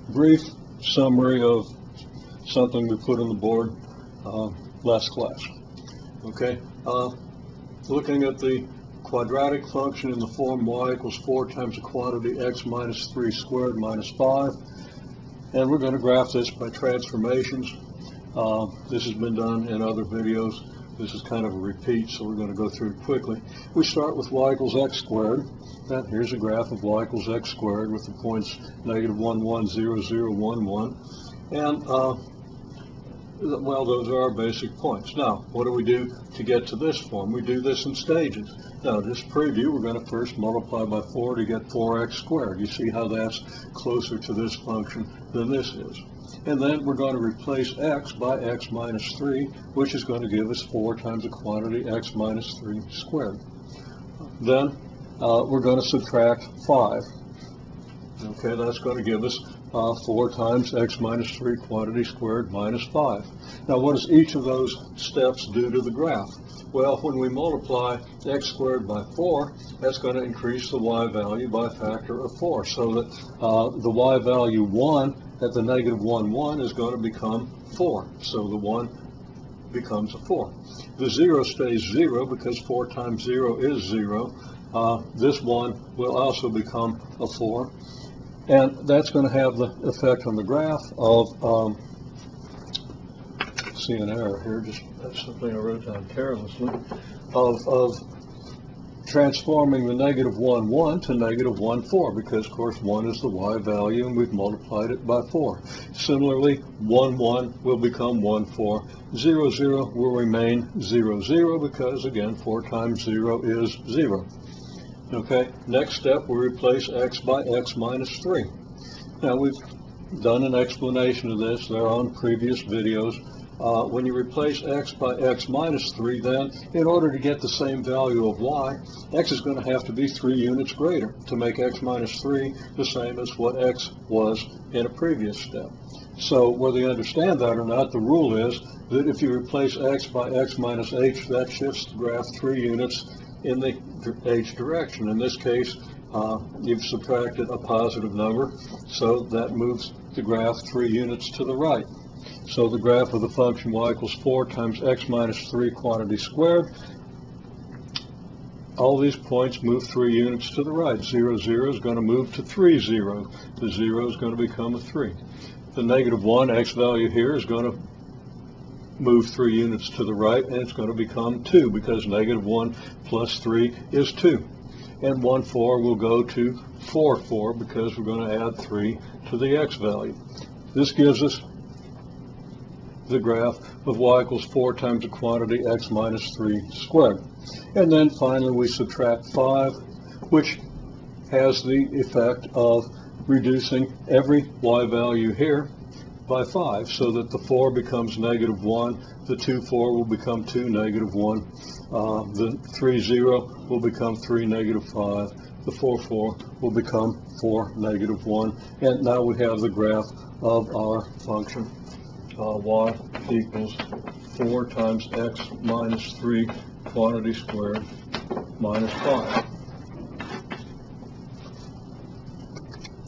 brief summary of something we put on the board last class. Okay, looking at the quadratic function in the form y equals 4 times the quantity x minus 3 squared minus 5, and we're going to graph this by transformations. This has been done in other videos. This is kind of a repeat, so we're going to go through it quickly. We start with y equals x squared. And here's a graph of y equals x squared with the points negative 1, 1, 0, 0, 1, 1. And, well, those are our basic points. Now, what do we do to get to this form? We do this in stages. Now, just preview, we're going to first multiply by 4 to get 4x squared. You see how that's closer to this function than this is. And then we're going to replace x by x minus 3, which is going to give us 4 times the quantity x minus 3 squared. Then we're going to subtract 5. Okay, that's going to give us 4 times x minus 3 quantity squared minus 5. Now, what does each of those steps do to the graph? Well, when we multiply x squared by 4, that's going to increase the y value by a factor of 4, so that the y value 1 at the negative 1, 1 is going to become 4. So the 1 becomes a 4. The 0 stays 0 because 4 times 0 is 0. This 1 will also become a 4. And that's going to have the effect on the graph of, see an error here, just that's something I wrote down carelessly, of transforming the negative 1, 1 to negative 1, 4, because, of course, 1 is the y value, and we've multiplied it by 4. Similarly, 1, 1 will become 1, 4. 0, 0 will remain 0, 0, because, again, 4 times 0 is 0. Okay, next step, we replace x by x minus 3. Now, we've done an explanation of this. They're on previous videos. When you replace x by x minus 3, then, in order to get the same value of y, x is going to have to be 3 units greater to make x minus 3 the same as what x was in a previous step. So, whether you understand that or not, the rule is that if you replace x by x minus h, that shifts the graph 3 units in the h direction. In this case, you've subtracted a positive number, so that moves the graph 3 units to the right. So the graph of the function y equals 4 times x minus 3 quantity squared, all these points move 3 units to the right. 0, 0 is going to move to 3, 0. The 0 is going to become a 3. The negative 1, x value here, is going to move 3 units to the right, and it's going to become 2, because negative 1 plus 3 is 2. And 1, 4 will go to 4, 4, because we're going to add 3 to the x value. This gives us the graph of y equals 4 times the quantity x minus 3 squared. And then finally we subtract 5, which has the effect of reducing every y value here by 5, so that the 4 becomes negative 1, the 2, 4 will become 2, negative 1, the 3, 0 will become 3, negative 5, the 4, 4 will become 4, negative 1, and now we have the graph of our function y equals 4 times x minus 3 quantity squared minus 5.